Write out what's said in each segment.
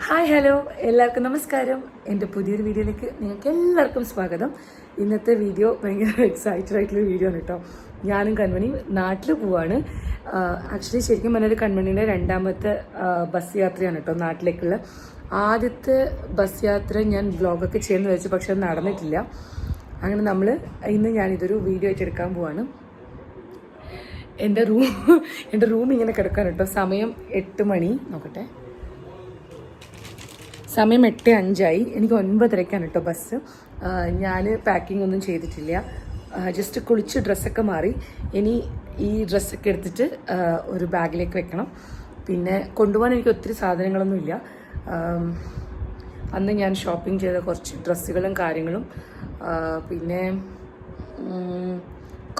Hi hello എല്ലാവർക്കും നമസ്കാരം. എൻ്റെ പുതിയൊരു വീഡിയോയിലേക്ക് നിങ്ങൾക്ക് എല്ലാവർക്കും സ്വാഗതം. ഇന്നത്തെ വീഡിയോ ഭയങ്കര എക്സൈറ്റഡ് ആയിട്ടുള്ള വീഡിയോ ആണ് കേട്ടോ. ഞാനും കൺമണിയും നാട്ടിൽ പോവാണ്. ആക്ച്വലി ശരിക്കും പറഞ്ഞൊരു കൺമണിയുടെ രണ്ടാമത്തെ ബസ് യാത്രയാണ് കേട്ടോ നാട്ടിലേക്കുള്ള. ആദ്യത്തെ ബസ് യാത്ര ഞാൻ വ്ളോഗൊക്കെ ചെയ്യുന്ന വെച്ചു, പക്ഷെ അത് നടന്നിട്ടില്ല. അങ്ങനെ ഇന്ന് ഞാനിതൊരു വീഡിയോ ആയിട്ട് എടുക്കാൻ പോവാണ്. എൻ്റെ റൂം ഇങ്ങനെ കിടക്കാൻ കേട്ടോ. സമയം 8 മണി നോക്കട്ടെ. സമയം 8:05. എനിക്ക് 9:30 കേട്ടോ ബസ്. ഞാൻ പാക്കിംഗ് ഒന്നും ചെയ്തിട്ടില്ല. ജസ്റ്റ് കുളിച്ച് ഡ്രസ്സൊക്കെ മാറി. ഇനി ഈ ഡ്രസ്സൊക്കെ എടുത്തിട്ട് ഒരു ബാഗിലേക്ക് വെക്കണം. പിന്നെ കൊണ്ടുപോകാൻ എനിക്ക് ഒത്തിരി സാധനങ്ങളൊന്നും ഇല്ല. അന്ന് ഞാൻ ഷോപ്പിംഗ് ചെയ്ത കുറച്ച് ഡ്രസ്സുകളും കാര്യങ്ങളും, പിന്നെ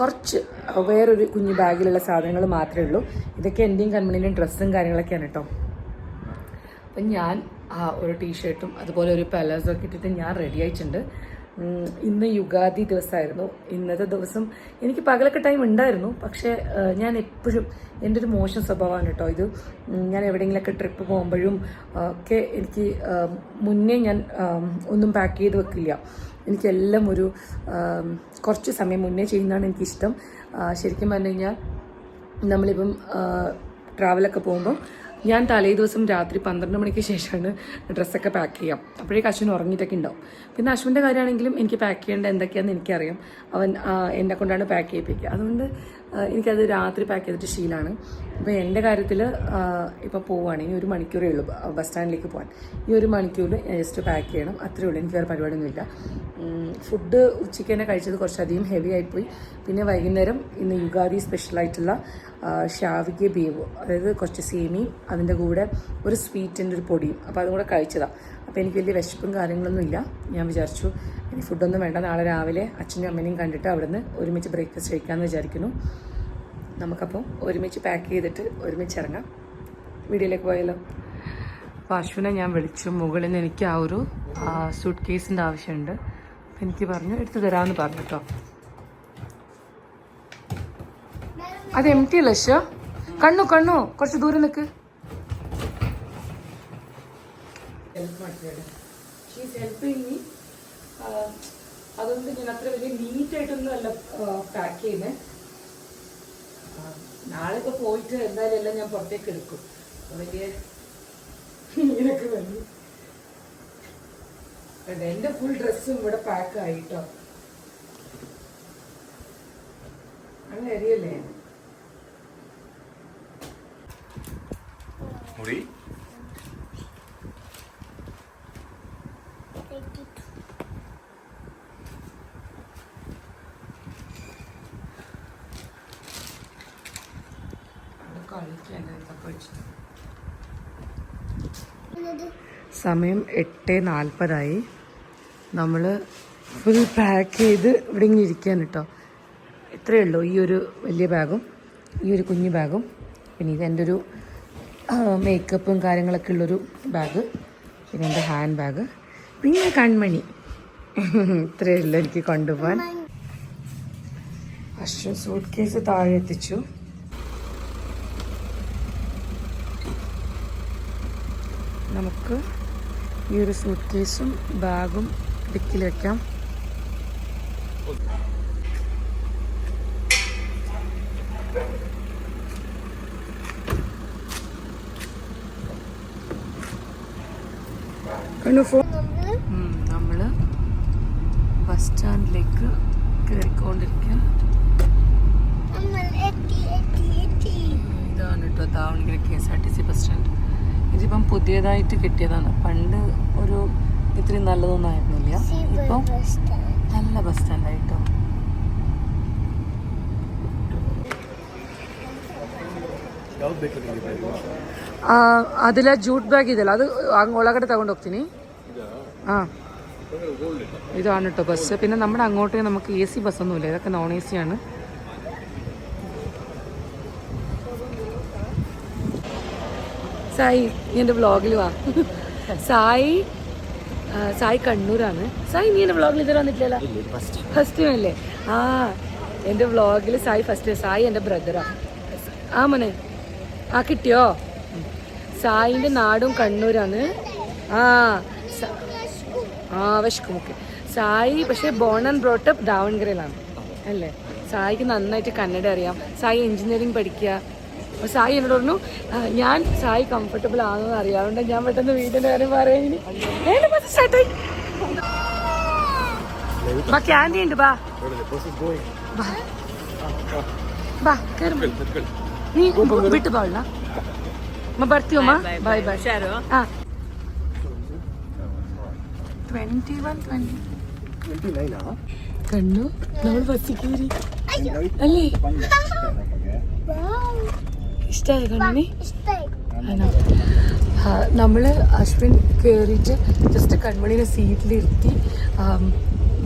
കുറച്ച് വേറൊരു കുഞ്ഞു ബാഗിലുള്ള സാധനങ്ങൾ മാത്രമേ ഉള്ളൂ. ഇതൊക്കെ എൻ്റെയും കമ്പനിയിലും ഡ്രസ്സും കാര്യങ്ങളൊക്കെയാണ് കേട്ടോ. അപ്പം ഞാൻ ഒരു ടീഷർട്ടും അതുപോലെ ഒരു പലാസോ ഒക്കെ ഇട്ടിട്ട് ഞാൻ റെഡി ആയിട്ടുണ്ട്. ഇന്ന് യുഗാദി ദിവസമായിരുന്നു. ഇന്നത്തെ ദിവസം എനിക്ക് പകലൊക്കെ ടൈം ഉണ്ടായിരുന്നു, പക്ഷേ ഞാൻ എപ്പോഴും എൻ്റെ ഒരു മോശം സ്വഭാവമാണ് കേട്ടോ ഇത്. ഞാൻ എവിടെയെങ്കിലുമൊക്കെ ട്രിപ്പ് പോകുമ്പോഴും ഒക്കെ എനിക്ക് മുന്നേ ഞാൻ ഒന്നും പാക്ക് ചെയ്ത് വെക്കില്ല. എനിക്കെല്ലാം ഒരു കുറച്ച് സമയം മുന്നേ ചെയ്യുന്നതാണ് എനിക്കിഷ്ടം. ശരിക്കും പറഞ്ഞു കഴിഞ്ഞാൽ നമ്മളിപ്പം ട്രാവലൊക്കെ പോകുമ്പോൾ ഞാൻ തലേ ദിവസം രാത്രി 12 മണിക്ക് ശേഷമാണ് ഡ്രസ്സൊക്കെ പാക്ക് ചെയ്യാം. അപ്പോഴേക്ക് അശ്വിൻ ഉറങ്ങിയിട്ടൊക്കെ ഉണ്ടാവും. പിന്നെ അശ്വിൻ്റെ കാര്യമാണെങ്കിലും എനിക്ക് പാക്ക് ചെയ്യേണ്ട എന്തൊക്കെയാണെന്ന് എനിക്കറിയാം. അവൻ എന്നെ കൊണ്ടാണ് പാക്ക് ചെയ്യിപ്പിക്കുക. അതുകൊണ്ട് എനിക്കത് രാത്രി പാക്ക് ചെയ്തിട്ട് ശീലമാണ്. അപ്പോൾ എൻ്റെ കാര്യത്തിൽ ഇപ്പോൾ പോവുകയാണെങ്കിൽ 1 മണിക്കൂറേ ഉള്ളൂ ബസ് സ്റ്റാൻഡിലേക്ക് പോകാൻ. ഈ 1 മണിക്കൂറിൽ ഞാൻ ജസ്റ്റ് പാക്ക് ചെയ്യണം, അത്രയേ ഉള്ളൂ. എനിക്ക് വേറെ പരിപാടിയൊന്നുമില്ല. ഫുഡ് ഉച്ചയ്ക്ക് തന്നെ കഴിച്ചത് കുറച്ചധികം ഹെവി ആയിപ്പോയി. പിന്നെ വൈകുന്നേരം ഇന്ന് യുഗാദി സ്പെഷ്യലായിട്ടുള്ള ഷാവിക ബേവ്, അതായത് കുറച്ച് സേമിയും അതിൻ്റെ കൂടെ ഒരു സ്വീറ്റിൻ്റെ ഒരു പൊടിയും, അപ്പോൾ അതും കൂടെ കഴിച്ചതാണ്. അപ്പോൾ എനിക്ക് വലിയ വിശപ്പും കാര്യങ്ങളൊന്നും ഇല്ല. ഞാൻ വിചാരിച്ചു ഇനി ഫുഡൊന്നും വേണ്ട, നാളെ രാവിലെ അച്ഛനും അമ്മേനെയും കണ്ടിട്ട് അവിടുന്ന് ഒരുമിച്ച് ബ്രേക്ക്ഫാസ്റ്റ് കഴിക്കാമെന്ന് വിചാരിക്കുന്നു. നമുക്കപ്പോൾ ഒരുമിച്ച് പാക്ക് ചെയ്തിട്ട് ഒരുമിച്ച് ഇറങ്ങാം. വീഡിയോയിലേക്ക് പോയാലോ. അപ്പോൾ അശ്വിനെ ഞാൻ വിളിച്ചു. മുകളിൽ നിന്ന് എനിക്ക് ആ ഒരു സൂട്ട് കേസിൻ്റെ ആവശ്യമുണ്ട്. അപ്പോൾ എനിക്ക് പറഞ്ഞു എടുത്തു തരാമെന്ന് പറഞ്ഞു കേട്ടോ. അത് എം ടി അല്ല ശോ. കണ്ണു കുറച്ച് ദൂരം നിൽക്ക്. അതുകൊണ്ട് ഞാൻ അത്ര വലിയ നീറ്റായിട്ടൊന്നും അല്ല പാക്ക് ചെയ്യുന്നത്. നാളെ ഇപ്പോൾ പോയിട്ട് എന്തായാലും എല്ലാം ഞാൻ പുറത്തേക്ക് എടുക്കും. വലിയ ഇങ്ങനെയൊക്കെ വന്നു. എൻ്റെ ഫുൾ ഡ്രസ്സും ഇവിടെ പാക്ക് ആയിട്ടോ. അങ്ങനെ അറിയല്ലേ മുറി സമയം 8:40. നമ്മൾ ഫുൾ പാക്ക് ചെയ്ത് ഇവിടെ ഇങ്ങനെ ഇരിക്കുകയാണ് കേട്ടോ. ഇത്രയേ ഉള്ളൂ. ഈ ഒരു വലിയ ബാഗും ഈ ഒരു കുഞ്ഞു ബാഗും, പിന്നെ ഇതെൻ്റെ ഒരു മേക്കപ്പും കാര്യങ്ങളൊക്കെ ഉള്ളൊരു ബാഗ്, പിന്നെ എൻ്റെ ഹാൻഡ് ബാഗ്, പിന്നെ കൺമണി. ഇത്രയേ ഉള്ളൂ എനിക്ക് കൊണ്ടുപോകാൻ. അശ്വൻ സൂട്ട് കേസ് താഴെ എത്തിച്ചു. നമുക്ക് ഈ ഒരു സൂട്ട് കേസും ബാഗും ഡിക്കിൽ വെക്കാം. നമ്മള് ബസ് സ്റ്റാൻഡിലേക്ക് കയറിക്കൊണ്ടിരിക്കുക. ഇതാണ് കേട്ടോ ദാവണഗിരി KSRTC ബസ് സ്റ്റാൻഡ്. ഇതിപ്പം പുതിയതായിട്ട് കിട്ടിയതാണ്. പണ്ട് ഒരു ഇത്രയും നല്ലതൊന്നും ആയിരുന്നില്ല. ഇപ്പം നല്ല ബസ് സ്റ്റാൻഡായിട്ടോ. അതിലെ ജൂട്ട് ಬ್ಯಾಗ್ ಇದೆಯಲ್ಲ ಅದು ಒಳಗಡೆ ತಗೊಂಡು ಹೋಗ್ತೀನಿ. ഇതാണ് കേട്ടോ ബസ്. പിന്നെ നമ്മുടെ അങ്ങോട്ട് നമുക്ക് AC ബസ്സൊന്നുമില്ല, ഇതൊക്കെ നോൺ AC ആണ്. സായി നീ എൻ്റെ വ്ളോഗിൽ വാ. സായി കണ്ണൂരാണ്. സായി നീ എൻ്റെ വ്ളോഗിൽ ഇതുവരെ വന്നിട്ടില്ലല്ലോ. ഫസ്റ്റ് ടൈം അല്ലേ? എൻ്റെ വ്ളോഗിൽ സായി ഫസ്റ്റ്. സായി എൻ്റെ ബ്രദറാ. മോനെ കിട്ടിയോ? സായിൻ്റെ നാടും കണ്ണൂരാണ്. ആ വിശക്കും. ഓക്കെ. സായി പക്ഷേ ബോൺ ആൻഡ് ബ്രോട്ടപ്പ് ദാവൺഗരയിലാണ് അല്ലേ? സായിക്ക് നന്നായിട്ട് കന്നഡ അറിയാം. സായി എഞ്ചിനീയറിംഗ് പഠിക്കുക. അപ്പോൾ സായി എന്നോട് പറഞ്ഞു ഞാൻ സായി കംഫർട്ടബിൾ ആണെന്ന് അറിയാറുണ്ട്, ഞാൻ പെട്ടെന്ന് വീടിൻ്റെ കാര്യം പറയുന്നു. സ്റ്റാർട്ടായി. ബാ ക്യാൻഡി ഉണ്ട്, ബാ ബാ കയറും. നീ വിട്ടു പാടില്ല. ಬರ್ತೀವಿ ಅಮ್ಮ. ಬಾಯ್ ಬಾಯ್. ಹಾಂ 21 കണ്ണു നമ്മൾ ബസ്സിൽ കയറി അല്ലേ? ഇഷ്ടമായി കണ്ണിന്? നമ്മൾ അശ്വിൻ കയറിയിട്ട് ജസ്റ്റ് കൺമണിനെ സീറ്റിലിരുത്തി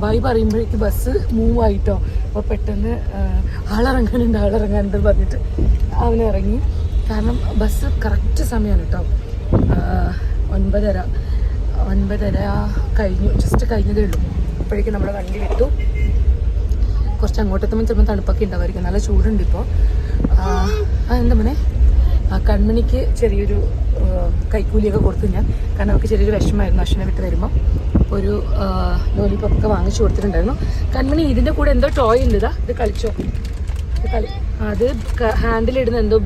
ബൈ പറയുമ്പോഴേക്ക് ബസ് മൂവ് ആയിട്ടോ. അപ്പോൾ പെട്ടെന്ന് ആളിറങ്ങാനുണ്ട് പറഞ്ഞിട്ട് അവനിറങ്ങി. കാരണം ബസ് കറക്റ്റ് സമയമാണ് കേട്ടോ. 9:30 കഴിഞ്ഞു, ജസ്റ്റ് കഴിഞ്ഞതേ ഉള്ളൂ. അപ്പോഴേക്കും നമ്മുടെ വണ്ടി വിട്ടു. കുറച്ച് അങ്ങോട്ടെത്തുമ്പോൾ ചിലപ്പോൾ തണുപ്പൊക്കെ ഉണ്ടാവുമായിരിക്കും, നല്ല ചൂടുണ്ട് ഇപ്പോൾ. എന്താ മോനെ, കൺമണിക്ക് ചെറിയൊരു കൈക്കൂലിയൊക്കെ കൊടുത്തു ഞാൻ. കാരണം അവർക്ക് ചെറിയൊരു വിഷമമായിരുന്നു അശ്വിനെ വിട്ട് വരുമ്പോൾ. ഒരു ലോലിപ്പൊക്കെ വാങ്ങിച്ചു കൊടുത്തിട്ടുണ്ടായിരുന്നു. കൺമണി ഇതിൻ്റെ കൂടെ എന്തോ ടോയ് ഉണ്ട്, ഇതാ ഇത് കളിച്ചോ, ഇത് കളി. അത് ഹാൻഡിലിടുന്ന എന്തോ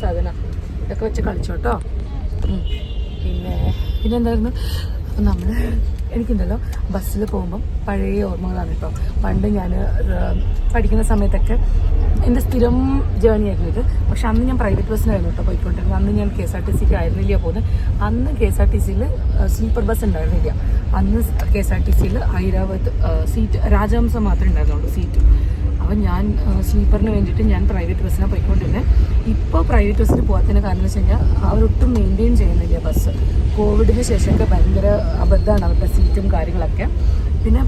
സാധനം, ഇതൊക്കെ വെച്ച് കളിച്ചോ കേട്ടോ. പിന്നെ എന്തായിരുന്നു, അപ്പം നമ്മൾ എനിക്കുണ്ടല്ലോ ബസ്സിൽ പോകുമ്പം പഴയ ഓർമ്മകളാണ് കേട്ടോ. പണ്ട് ഞാൻ പഠിക്കുന്ന സമയത്തൊക്കെ എൻ്റെ സ്ഥിരം ജേർണി ആയിരുന്നു ഇത്. പക്ഷെ അന്ന് ഞാൻ പ്രൈവറ്റ് ബസ്സിനായിരുന്നു കേട്ടോ പോയിക്കൊണ്ടിരുന്നത്. അന്ന് ഞാൻ KSRTC ആയിരുന്നില്ല പോകുന്നത്. അന്ന് KSRTCയിൽ സ്ലീപ്പർ ബസ് ഉണ്ടായിരുന്നില്ല. അന്ന് KSRTCയിൽ ഐരാവത് സീറ്റ് രാജഹംസം മാത്രമേ ഉണ്ടായിരുന്നുള്ളൂ സീറ്റ്. അപ്പം ഞാൻ സ്ലീപ്പറിന് വേണ്ടിയിട്ട് ഞാൻ പ്രൈവറ്റ് ബസ്സിനാണ് പോയിക്കൊണ്ടിരുന്നത്. ഇപ്പോൾ പ്രൈവറ്റ് ബസ്സിന് പോകാത്തതിന് കാരണം എന്ന് വെച്ച് കഴിഞ്ഞാൽ അവരൊട്ടും മെയിൻറ്റെയിൻ ചെയ്യുന്നില്ല ബസ്. കോവിഡിന് ശേഷമൊക്കെ ഭയങ്കര അബദ്ധമാണ് അവരുടെ സീറ്റും കാര്യങ്ങളൊക്കെ. പിന്നെ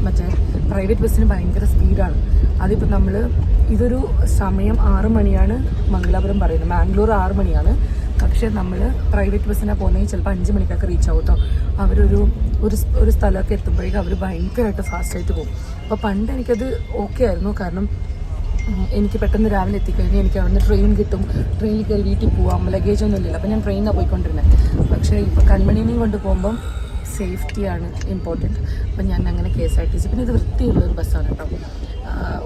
മറ്റേ പ്രൈവറ്റ് ബസ്സിന് ഭയങ്കര സ്പീഡാണ്. അതിപ്പോൾ നമ്മൾ ഇതൊരു സമയം 6 മണിയാണ് മംഗലാപുരം പറയുന്നത്, മാംഗ്ലൂർ 6 മണിയാണ്. പക്ഷേ നമ്മൾ പ്രൈവറ്റ് ബസ്സിനാണ് പോകുന്നതെങ്കിൽ ചിലപ്പോൾ 5 മണിക്കൊക്കെ റീച്ച് ആവും കേട്ടോ. ഒരു സ്ഥലമൊക്കെ എത്തുമ്പോഴേക്കും അവർ ഭയങ്കരമായിട്ട് ഫാസ്റ്റായിട്ട് പോകും. അപ്പോൾ പണ്ട് എനിക്കത് ഓക്കെ ആയിരുന്നു, കാരണം എനിക്ക് പെട്ടെന്ന് രാവിലെ എത്തിക്കഴിഞ്ഞാൽ എനിക്ക് അവിടുന്ന് ട്രെയിൻ കിട്ടും, ട്രെയിനിൽ കയറി വീട്ടിൽ പോവാം, ലഗേജ് ഒന്നും ഇല്ലല്ലോ. അപ്പോൾ ഞാൻ ട്രെയിനിലാണ് പോയിക്കൊണ്ടിരുന്നത്. പക്ഷേ ഇപ്പോൾ കൺമണിനെയും കൊണ്ട് പോകുമ്പം സേഫ്റ്റിയാണ് ഇമ്പോർട്ടൻറ്റ്. അപ്പം ഞാൻ അങ്ങനെ KSRTC, പിന്നെ ഇത് വൃത്തിയുള്ളൊരു ബസ്സാണ് കേട്ടോ.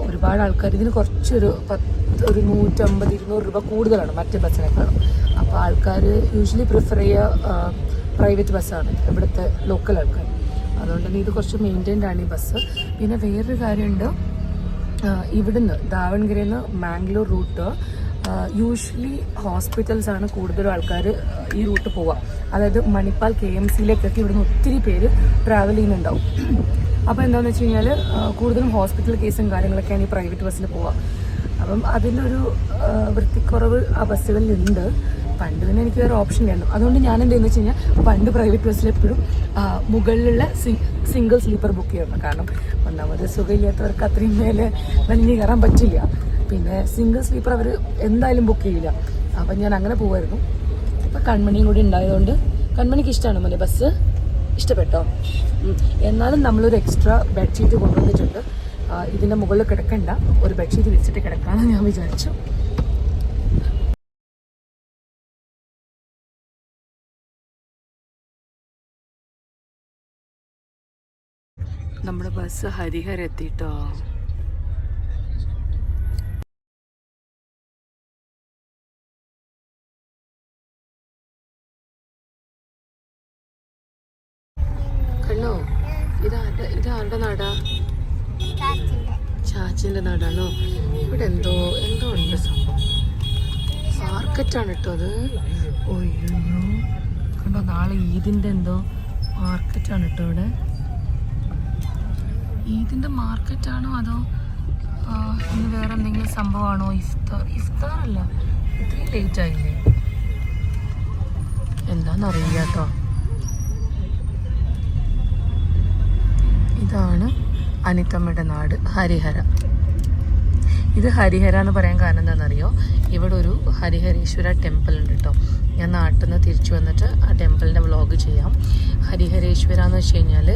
ഒരുപാട് ആൾക്കാർ ഇതിന് കുറച്ചൊരു 150-200 രൂപ കൂടുതലാണ് മറ്റേ ബസ്സിനേക്കാളും. അപ്പോൾ ആൾക്കാർ യൂഷ്വലി പ്രിഫർ ചെയ്യുക പ്രൈവറ്റ് ബസ്സാണ് ഇവിടുത്തെ ലോക്കൽ ആൾക്കാർ. അതുകൊണ്ട് തന്നെ ഇത് കുറച്ച് മെയിൻറ്റൈൻഡ് ആണ് ഈ ബസ്. പിന്നെ വേറൊരു കാര്യമുണ്ട്, ഇവിടുന്ന് ദാവൺഗരയിൽ നിന്ന് മാംഗ്ലൂർ റൂട്ട് യൂഷ്വലി ഹോസ്പിറ്റൽസാണ് കൂടുതലും ആൾക്കാർ ഈ റൂട്ട് പോവുക. അതായത് മണിപ്പാൽ KMCയിലേക്കൊക്കെ ഇവിടുന്ന് ഒത്തിരി പേര് ട്രാവൽ ചെയ്യുന്നുണ്ടാവും. അപ്പോൾ എന്താണെന്ന് വെച്ച് കഴിഞ്ഞാൽ കൂടുതലും ഹോസ്പിറ്റൽ കേസും കാര്യങ്ങളൊക്കെയാണ് ഈ പ്രൈവറ്റ് ബസ്സിൽ പോവുക. അപ്പം അതിൻ്റെ ഒരു വൃത്തിക്കുറവ് ആ ബസ്സുകളിലുണ്ട്. പണ്ട് തന്നെ എനിക്ക് വേറെ ഓപ്ഷൻ ഇല്ലായിരുന്നു. അതുകൊണ്ട് ഞാൻ എന്താണെന്ന് വെച്ച് കഴിഞ്ഞാൽ പണ്ട് പ്രൈവറ്റ് ബസ്സിൽ എപ്പോഴും മുകളിലുള്ള സിംഗിൾ സ്ലീപ്പർ ബുക്ക് ചെയ്യണം. കാരണം ഒന്നാമത് സുഖമില്ലാത്തവർക്ക് അത്രയും മേലെ വലിഞ്ഞ് കയറാൻ പറ്റില്ല. പിന്നെ സിംഗിൾ സ്ലീപ്പർ അവർ എന്തായാലും ബുക്ക് ചെയ്യില്ല. അപ്പം ഞാൻ അങ്ങനെ പോകുമായിരുന്നു. ഇപ്പം കൺമണിയും കൂടി ഉണ്ടായതുകൊണ്ട് കൺമണിക്ക് ഇഷ്ടമാണ് മോനെ ബസ്. ഇഷ്ടപ്പെട്ടോ? എന്നാലും നമ്മളൊരു എക്സ്ട്രാ ബെഡ്ഷീറ്റ് കൊണ്ടുവന്നിട്ടുണ്ട്. ഇതിൻ്റെ മുകളിൽ കിടക്കണ്ട, ഒരു ബെഡ്ഷീറ്റ് വിരിച്ചിട്ട് കിടക്കാമെന്ന് ഞാൻ വിചാരിച്ചു. നമ്മുടെ ബസ് ഹരിഹർ എത്തിട്ടോ. കണ്ണോ, ഇതാരുടെ നാടാ? ചാച്ചിൻ്റെ നാടാണോ? ഇവിടെ എന്തോ ഉണ്ട് സംഭവം. മാർക്കറ്റാണ് കേട്ടോ അത്. ഒയ്യോ കണ്ടോ, നാളെ ഈദിൻ്റെ എന്തോ മാർക്കറ്റാണ് കേട്ടോ ഇവിടെ. ഈദിൻ്റെ മാർക്കറ്റാണോ അതോ ഇന്ന് വേറെ എന്തെങ്കിലും സംഭവമാണോ? ഇഫ്താറല്ല, ഇത്രയും ലേറ്റ് ആയില്ലേ? എന്താണെന്നറിയില്ല കേട്ടോ. ഇതാണ് അനിത്തമ്മയുടെ നാട്, ഹരിഹര. ഇത് ഹരിഹര എന്ന് പറയാൻ കാരണം എന്താണെന്നറിയോ? ഇവിടെ ഒരു ഹരിഹരേശ്വര ടെമ്പിൾ ഉണ്ട് കേട്ടോ. ഞാൻ നാട്ടിൽ നിന്ന് തിരിച്ചു വന്നിട്ട് ആ ടെമ്പിളിൻ്റെ വ്ളോഗ് ചെയ്യാം. ഹരിഹരേശ്വര എന്ന് വെച്ച് കഴിഞ്ഞാൽ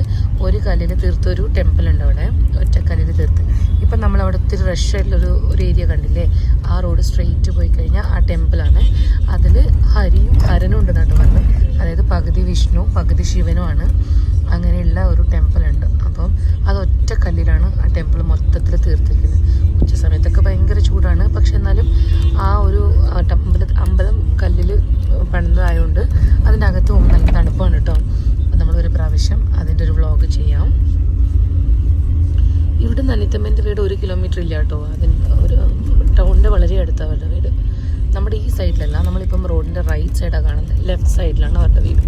ഒരു കല്ലിൽ തീർത്തൊരു ടെമ്പിൾ ഉണ്ട് അവിടെ, ഒറ്റക്കല്ലിൽ തീർത്ത്. ഇപ്പം നമ്മളവിടെ ഒത്തിരി റഷ് ആയിട്ടുള്ളൊരു ഏരിയ കണ്ടില്ലേ? ആ റോഡ് സ്ട്രെയിറ്റ് പോയി കഴിഞ്ഞാൽ ആ ടെമ്പിളാണ്. അതിൽ ഹരിയും ഹരനും ഉണ്ടെന്നാണ് പറഞ്ഞത്. അതായത് പകുതി വിഷ്ണു പകുതി ശിവനുമാണ്. അങ്ങനെയുള്ള ഒരു ടെമ്പിൾ ഉണ്ട്. അപ്പം അത് ഒറ്റ കല്ലിലാണ് ആ ടെമ്പിൾ മൊത്തത്തിൽ തീർത്തിരിക്കുന്നത്. ഉച്ച സമയത്തൊക്കെ ഭയങ്കര ചൂടാണ്, പക്ഷെ എന്നാലും ആ ഒരു അമ്പലം കല്ലിൽ പണിതായതുകൊണ്ട് അതിൻ്റെ അകത്ത് പോകുമ്പോൾ നല്ല തണുപ്പാണ് കേട്ടോ. അപ്പം നമ്മളൊരു പ്രാവശ്യം അതിൻ്റെ ഒരു വ്ളോഗ് ചെയ്യാം. ഇവിടെ നനിത്തമ്മേൻ്റെ വീട് 1 കിലോമീറ്റർ ഇല്ല കേട്ടോ. അതിൻ്റെ ഒരു ടൗണിൻ്റെ വളരെ അടുത്താണ് അവരുടെ വീട്. നമ്മുടെ ഈ സൈഡിലല്ല, നമ്മളിപ്പം റോഡിൻ്റെ റൈറ്റ് സൈഡാണ് കാണുന്നത്. ലെഫ്റ്റ് സൈഡിലാണ് അവരുടെ വീട്.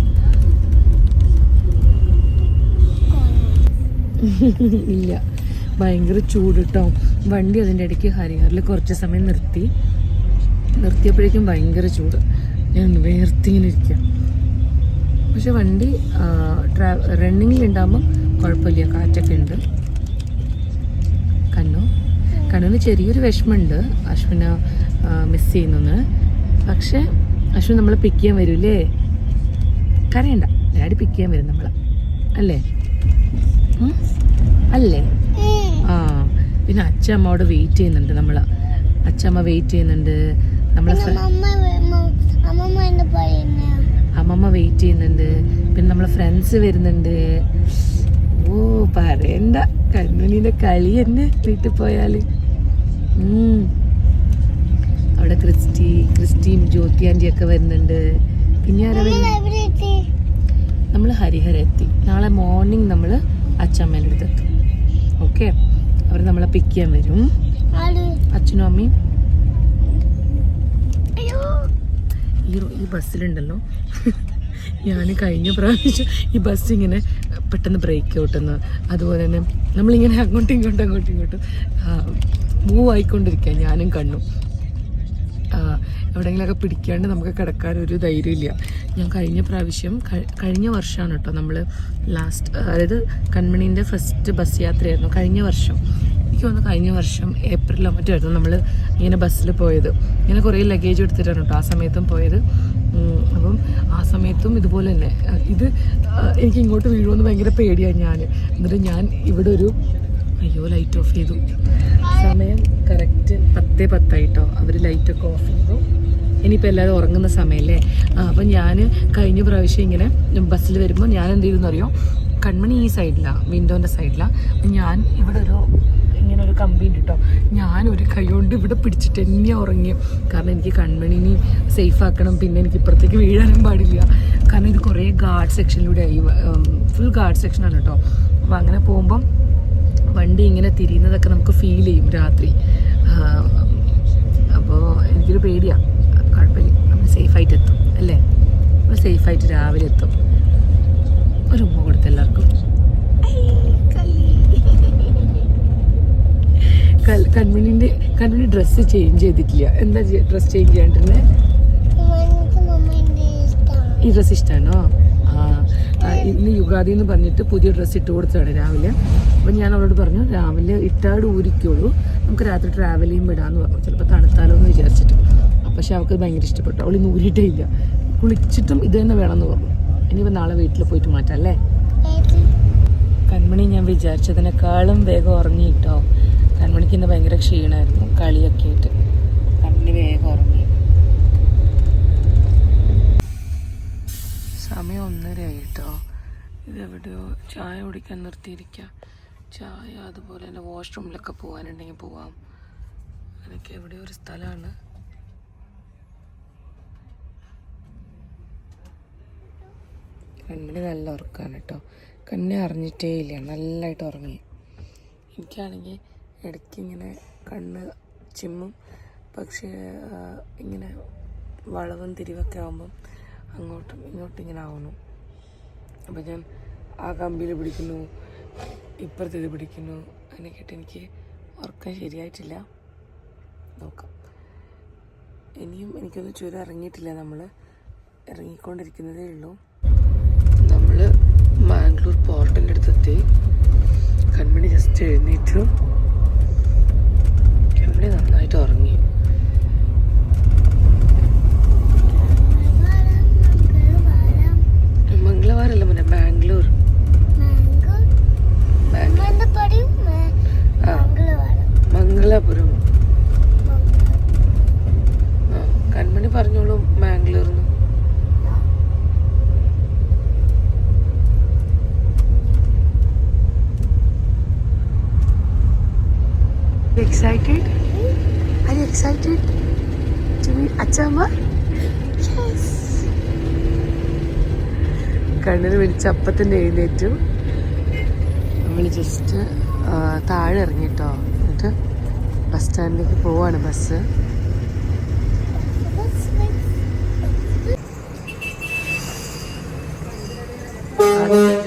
ഇല്ല, ഭയങ്കര ചൂട് കേട്ടോ. വണ്ടി അതിൻ്റെ ഇടയ്ക്ക് ഹരിഹറിൽ കുറച്ച് സമയം നിർത്തിയപ്പോഴേക്കും ഭയങ്കര ചൂട്. ഞാൻ വേർത്തിങ്ങനെ ഇരിക്കുക. പക്ഷെ വണ്ടി റണ്ണിങ്ങിലുണ്ടാകുമ്പം കുഴപ്പമില്ല, കാറ്റൊക്കെ ഉണ്ട്. കണ്ണുവിന് ചെറിയൊരു വിഷമമുണ്ട് അശ്വിനെ മിസ് ചെയ്യുന്നെന്ന്. പക്ഷെ അശ്വിൻ നമ്മളെ പിക്ക് ചെയ്യാൻ വരൂല്ലേ? കരയണ്ട, ഡാഡി പിക്ക് ചെയ്യാൻ വരും നമ്മളെ, അല്ലേ? അല്ലേ? ആ, പിന്നെ അച്ഛമ്മ അവിടെ വെയിറ്റ് ചെയ്യുന്നുണ്ട്. അച്ഛമ്മ വെയിറ്റ് ചെയ്യുന്നുണ്ട്. അമ്മമ്മ വെയിറ്റ് ചെയ്യുന്നുണ്ട്. പിന്നെ നമ്മളെ ഫ്രണ്ട്സ് വരുന്നുണ്ട്. ഓ പറയണ്ട, കണ്ണുനീൻ്റെ കളി തന്നെ വീട്ടിൽ പോയാൽ. അവിടെ ക്രിസ്റ്റിയും ജ്യോതി ആൻറ്റിയൊക്കെ വരുന്നുണ്ട്. പിന്നെ ആരാ വരുന്നത്? നമ്മൾ ഹരിഹര എത്തി. നാളെ മോർണിംഗ് നമ്മൾ അച്ഛമ്മേൻ്റെ അടുത്ത് എത്തും. ഓക്കെ, അവർ നമ്മളെ പിക്ക് ചെയ്യാൻ വരും. അച്ഛനും അമ്മയും ഈ ബസ്സിലുണ്ടല്ലോ. ഞാൻ കഴിഞ്ഞ പ്രാവശ്യം ഈ ബസ് ഇങ്ങനെ പെട്ടെന്ന് ബ്രേക്ക് ഔട്ടെന്ന്, അതുപോലെ തന്നെ നമ്മളിങ്ങനെ അങ്ങോട്ടും ഇങ്ങോട്ടും മൂവ് ആയിക്കൊണ്ടിരിക്കുക. ഞാനും കണ്ണും എവിടെയെങ്കിലുമൊക്കെ പിടിക്കാണ്ട് നമുക്ക് കിടക്കാനൊരു ധൈര്യമില്ല. ഞാൻ കഴിഞ്ഞ വർഷമാണ് കേട്ടോ നമ്മൾ ലാസ്റ്റ്, അതായത് കൺമണീൻ്റെ ഫസ്റ്റ് ബസ് യാത്രയായിരുന്നു കഴിഞ്ഞ വർഷം. എനിക്ക് തോന്നുന്നു കഴിഞ്ഞ വർഷം ഏപ്രിലോ മറ്റോ ആയിരുന്നു നമ്മൾ ഇങ്ങനെ ബസ്സിൽ പോയത്. ഇങ്ങനെ കുറേ ലഗേജ് എടുത്തിട്ടാണ് കേട്ടോ ആ സമയത്തും പോയത്. അപ്പം ആ സമയത്തും ഇതുപോലെ തന്നെ എനിക്ക് ഇങ്ങോട്ട് വീഴുമെന്ന് ഭയങ്കര പേടിയാണ് എന്നിട്ട് ഞാൻ ഇവിടെ അയ്യോ ലൈറ്റ് ഓഫ് ചെയ്തു. സമയം കറക്റ്റ് 10:10 ആയിട്ടോ. അവർ ലൈറ്റൊക്കെ ഓഫ് ചെയ്തു. ഇനിയിപ്പോൾ എല്ലാവരും ഉറങ്ങുന്ന സമയമല്ലേ. അപ്പം ഞാൻ കഴിഞ്ഞ പ്രാവശ്യം ഇങ്ങനെ ബസ്സിൽ വരുമ്പോൾ ഞാൻ എന്ത് ചെയ്തെന്ന് അറിയോ, കൺമണി ഈ സൈഡിലാണ്, വിൻഡോൻ്റെ സൈഡിലാണ്. അപ്പം ഞാൻ ഇവിടെ ഇങ്ങനെ ഒരു കമ്പി ഉണ്ട് കേട്ടോ. ഞാനൊരു കൈ കൊണ്ട് ഇവിടെ പിടിച്ചിട്ട് തന്നെ ഉറങ്ങി. കാരണം എനിക്ക് കൺമണിനെ സേഫ് ആക്കണം, പിന്നെ എനിക്ക് ഇപ്പുറത്തേക്ക് വീഴാനും പാടില്ല. കാരണം ഇത് കുറേ ഗാർഡ് സെക്ഷനിലൂടെ ആയി, ഫുൾ ഗാർഡ് സെക്ഷനാണ് കേട്ടോ. അപ്പോൾ അങ്ങനെ പോകുമ്പം വണ്ടി ഇങ്ങനെ തിരിയുന്നതൊക്കെ നമുക്ക് ഫീൽ ചെയ്യും രാത്രി. അപ്പോൾ എനിക്കൊരു പേടിയാണ്. കുഴപ്പമില്ല, നമ്മൾ സേഫായിട്ട് എത്തും അല്ലേ? നമ്മൾ സേഫായിട്ട് രാവിലെ എത്തും. ഒരു ഉമ്മ കൊടുത്ത് എല്ലാവർക്കും. കൺമണി ഡ്രസ്സ് ചേഞ്ച് ചെയ്തിട്ടില്ല. എന്താ ഡ്രസ്സ് ചേഞ്ച് ചെയ്യാണ്ടിരുന്നത്? ഈ ഡ്രസ്സ് ഇഷ്ടമാണോ? ഇന്ന് യുഗാദി എന്ന് പറഞ്ഞിട്ട് പുതിയ ഡ്രസ്സ് ഇട്ട് കൊടുത്തതാണ് രാവിലെ. അപ്പം ഞാൻ അവളോട് പറഞ്ഞു രാവിലെ ഇട്ടാട് ഊരിക്കുള്ളൂ, നമുക്ക് രാത്രി ട്രാവൽ ചെയ്യുമ്പോൾ ഇടാമെന്ന് പറഞ്ഞു. ചിലപ്പോൾ തണുത്താലോ എന്ന് വിചാരിച്ചിട്ട്. പക്ഷെ അവൾക്ക് ഭയങ്കര ഇഷ്ടപ്പെട്ടു. അവൾ ഇന്ന് ഊരിയിട്ടേ ഇല്ല. കുളിച്ചിട്ടും ഇത് തന്നെ വേണമെന്ന് പറഞ്ഞു. ഇനിയിപ്പോൾ നാളെ വീട്ടിൽ പോയിട്ട് മാറ്റാം അല്ലേ? കൺമണി ഞാൻ വിചാരിച്ചതിനേക്കാളും വേഗം ഉറങ്ങിയിട്ടോ. കൺമണിക്ക് ഇന്ന് ഭയങ്കര ക്ഷീണമായിരുന്നു, കളിയൊക്കെ ആയിട്ട്. കൺമണി വേഗം ഉറങ്ങി. സമയം 1:30 ആയിട്ടോ. ഇതെവിടെയോ ചായ കുടിക്കാൻ നിർത്തിയിരിക്കുക. ചായ, അതുപോലെ തന്നെ വാഷ്റൂമിലൊക്കെ പോകാനുണ്ടെങ്കിൽ പോവാം. അതൊക്കെ എവിടെയോ ഒരു സ്ഥലമാണ്. കണ്ണിന് നല്ല ഉറക്കമാണ് കേട്ടോ. കണ്ണിനെ അറിഞ്ഞിട്ടേ ഇല്ല, നല്ലതായിട്ട് ഉറങ്ങി. എനിക്കാണെങ്കിൽ ഇടയ്ക്ക് ഇങ്ങനെ കണ്ണ് ചിമ്മും, പക്ഷേ ഇങ്ങനെ വളവും തിരിവൊക്കെ ആകുമ്പം അങ്ങോട്ടും ഇങ്ങോട്ടും ഇങ്ങനെ ആവുന്നു. അപ്പം ഞാൻ ആ കമ്പിയിൽ പിടിക്കുന്നു, ഇപ്പുറത്തേത് പിടിക്കുന്നു. അതിനെക്കിട്ട് എനിക്ക് ഉറക്കം ശരിയായിട്ടില്ല. നോക്കാം. ഇനിയും എനിക്കൊന്ന് ചുരം ഇറങ്ങിയിട്ടില്ല. നമ്മൾ ഇറങ്ങിക്കൊണ്ടിരിക്കുന്നതേ ഉള്ളൂ. നമ്മൾ മാംഗ്ലൂർ പോർട്ടിൻ്റെ അടുത്തെത്തി. കൺമണി ജസ്റ്റ് എഴുന്നേറ്റു. കൺമണി നന്നായിട്ട് ഉറങ്ങി. മംഗളവാരല്ല മോനെ, ബാംഗ്ലൂർ. മംഗളാപുരം. കൺമണി പറഞ്ഞോളൂ മാംഗ്ലൂർന്ന്. excited? Are you excited to meet Achama? Yes. കണ്ണിന് പിടിച്ച് അപ്പത്തന്നെ എഴുന്നേറ്റു. നമ്മൾ ജസ്റ്റ് താഴെ ഇറങ്ങിട്ടോ. എന്നിട്ട് ബസ് സ്റ്റാൻഡിലേക്ക് പോവാണ് ബസ്.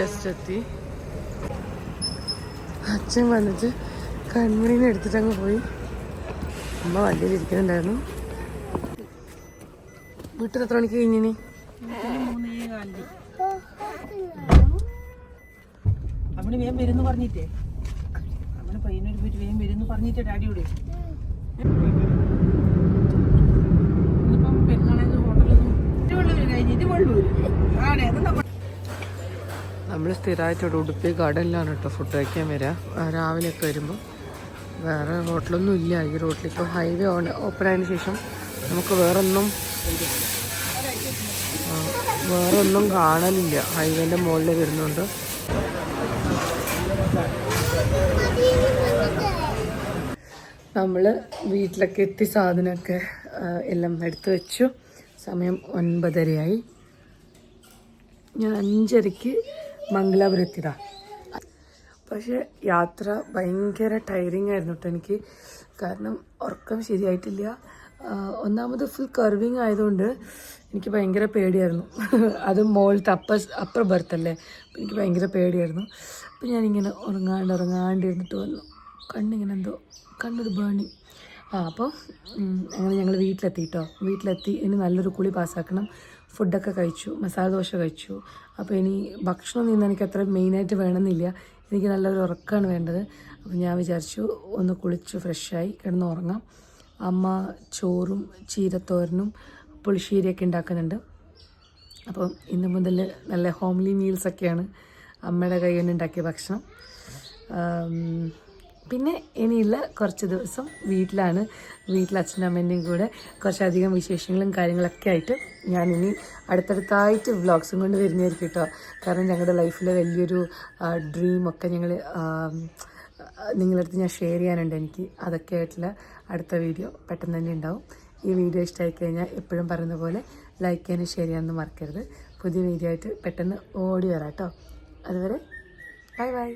ജസ്റ്റ് എത്തി. അച്ഛൻ വന്നിട്ട് കൺമണീനെ എടുത്തിട്ട് അങ്ങ് പോയി. അമ്മ വണ്ടിയിൽ ഇരിക്കുന്നുണ്ടായിരുന്നു. വീട്ടിൽ എത്ര മണിക്ക് കഴിഞ്ഞിനി? അവന് വേഗം വരുന്നു പറഞ്ഞിട്ടേ, അവന് പയ്യനൊരു പോയിട്ട് വേഗം വരുന്നു പറഞ്ഞിട്ടേ ഡാഡിയോട്. ഇന്നിപ്പം പെരുന്നാളേക്ക് ഹോട്ടലൊന്നും തിരുവള്ളൂര് കഴിഞ്ഞിട്ട് വള്ളൂര് ആടെ അത് നമ്മൾ സ്ഥിരമായിട്ട് ഇവിടെ ഉടുപ്പി ഗാർഡനിലാണ് കേട്ടോ ഫുഡ് കഴിക്കാൻ വരിക. രാവിലെയൊക്കെ വരുമ്പോൾ വേറെ ഹോട്ടലൊന്നും ഇല്ല ഈ റോട്ടിൽ. ഇപ്പോൾ ഹൈവേ ഓപ്പൺ ആയതിനു ശേഷം നമുക്ക് വേറൊന്നും കാണലില്ല. ഹൈവേൻ്റെ മുകളിൽ വരുന്നുണ്ട്. നമ്മൾ വീട്ടിലൊക്കെ എത്തി സാധനമൊക്കെ എല്ലാം എടുത്തു വെച്ചു. സമയം 9:30 ഞാൻ 5:30 മംഗലാപുരം എത്തിയതാ. പക്ഷെ യാത്ര ഭയങ്കര ടയറിങ് ആയിരുന്നു കേട്ടോ എനിക്ക്. കാരണം ഉറക്കം ശരിയായിട്ടില്ല. ഒന്നാമത് ഫുൾ കർവിങ് ആയതുകൊണ്ട് എനിക്ക് ഭയങ്കര പേടിയായിരുന്നു. അത് മോളത്തെ അപ്പർ ബർത്തല്ലേ, അപ്പം എനിക്ക് ഭയങ്കര പേടിയായിരുന്നു. അപ്പം ഞാനിങ്ങനെ ഉറങ്ങാണ്ടിരുന്നിട്ട് വന്നു. കണ്ണൊരു ബേണിങ്. അപ്പോൾ അങ്ങനെ ഞങ്ങൾ വീട്ടിലെത്തി. ഇനി നല്ലൊരു കുളി പാസ്സാക്കണം. ഫുഡൊക്കെ കഴിച്ചു, മസാല ദോശ കഴിച്ചു. അപ്പോൾ ഇനി ഭക്ഷണം നിന്ന് എനിക്ക് അത്ര മെയിനായിട്ട് വേണമെന്നില്ല. എനിക്ക് നല്ലൊരു ഉറക്കമാണ് വേണ്ടത്. അപ്പോൾ ഞാൻ വിചാരിച്ചു ഒന്ന് കുളിച്ച് ഫ്രഷായി കിടന്ന് ഉറങ്ങാം. അമ്മ ചോറും ചീരത്തോരനും പുളിശ്ശേരിയൊക്കെ ഉണ്ടാക്കുന്നുണ്ട്. അപ്പം ഇന്ന് മുതൽ നല്ല ഹോംലി മീൽസൊക്കെയാണ് അമ്മയുടെ കൈ കൊണ്ട് ഉണ്ടാക്കിയ ഭക്ഷണം. പിന്നെ ഇനിയുള്ള കുറച്ച് ദിവസം വീട്ടിലാണ്. വീട്ടിൽ അച്ഛനും അമ്മേൻ്റെയും കൂടെ കുറച്ചധികം വിശേഷങ്ങളും കാര്യങ്ങളൊക്കെ ആയിട്ട് ഞാനിനി അടുത്തടുത്തായിട്ട് വ്ളോഗ്സും കൊണ്ട് വരുന്നതായിരിക്കും കേട്ടോ. കാരണം ഞങ്ങളുടെ ലൈഫിലെ വലിയൊരു ഡ്രീമൊക്കെ നിങ്ങളടുത്ത് ഞാൻ ഷെയർ ചെയ്യാനുണ്ട് എനിക്ക്. അതൊക്കെ ആയിട്ടുള്ള അടുത്ത വീഡിയോ പെട്ടെന്ന് തന്നെ ഉണ്ടാവും. ഈ വീഡിയോ ഇഷ്ടമായി കഴിഞ്ഞാൽ എപ്പോഴും പറയുന്ന പോലെ ലൈക്ക് ചെയ്യാനും ഷെയർ ചെയ്യാനൊന്നും മറക്കരുത്. പുതിയ വീഡിയോ ആയിട്ട് പെട്ടെന്ന് ഓടി വരാം കേട്ടോ. അതുവരെ ബൈ.